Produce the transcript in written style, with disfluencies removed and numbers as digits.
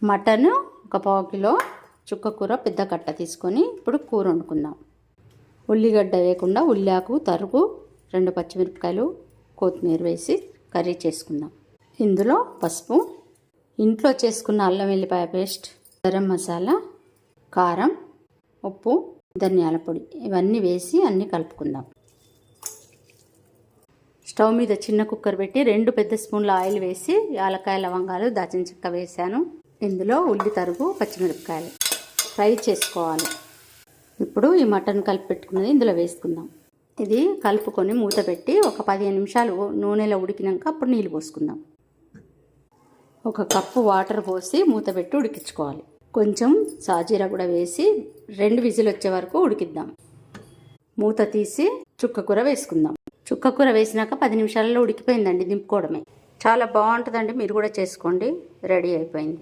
Mutton ఒక పావు kilo, చుక్క కూర పెద్ద కట్ట తీసుకొని ఇప్పుడు కూర వండుకుందాం. ఉల్లిగడ్డ వేయకుండా ఉల్లాకు తరుగు, 2 పచ్చిమిరపకాయలు, కొత్తిమీర వేసి కర్రీ చేసుకుందాం. ఇందులో పసుపు, ఇంట్లో చేసుకున్న అల్లం వెల్లిపాయ పేస్ట్, గరం మసాలా, కారం, ఉప్పు, ధనియాల పొడి ఇవన్నీ వేసి అన్నీ కలుపుకుందాం. స్టవ్ మీద చిన్న కుక్కర్ పెట్టి 2 పెద్ద స్పూన్ల ఆయిల్ వేసి యాలకాయ, లవంగాలు, దాచిన చెక్క వేసాను. ఇందులో ఉల్లి తరుగు, పచ్చిమిరపకాయలు ఫ్రై చేసుకోవాలి. ఇప్పుడు ఈ మటన్ కలిపి పెట్టుకున్నది ఇందులో వేసుకుందాం. ఇది కలుపుకొని మూత పెట్టి ఒక 15 నిమిషాలు నూనెలో ఉడికినాక అప్పుడు నీళ్ళు పోసుకుందాం. 1 కప్పు వాటర్ పోసి మూత పెట్టి ఉడికించుకోవాలి. కొంచెం సాజీరా కూడా వేసి 2 విజిల్ వచ్చే వరకు ఉడికిద్దాం. మూత తీసి చుక్క కూర వేసుకుందాం. చుక్క కూర వేసినాక 10 నిమిషాలలో ఉడికిపోయిందండి, దింపుకోవడమే. చాలా బాగుంటుందండి, మీరు కూడా చేసుకోండి. రెడీ అయిపోయింది.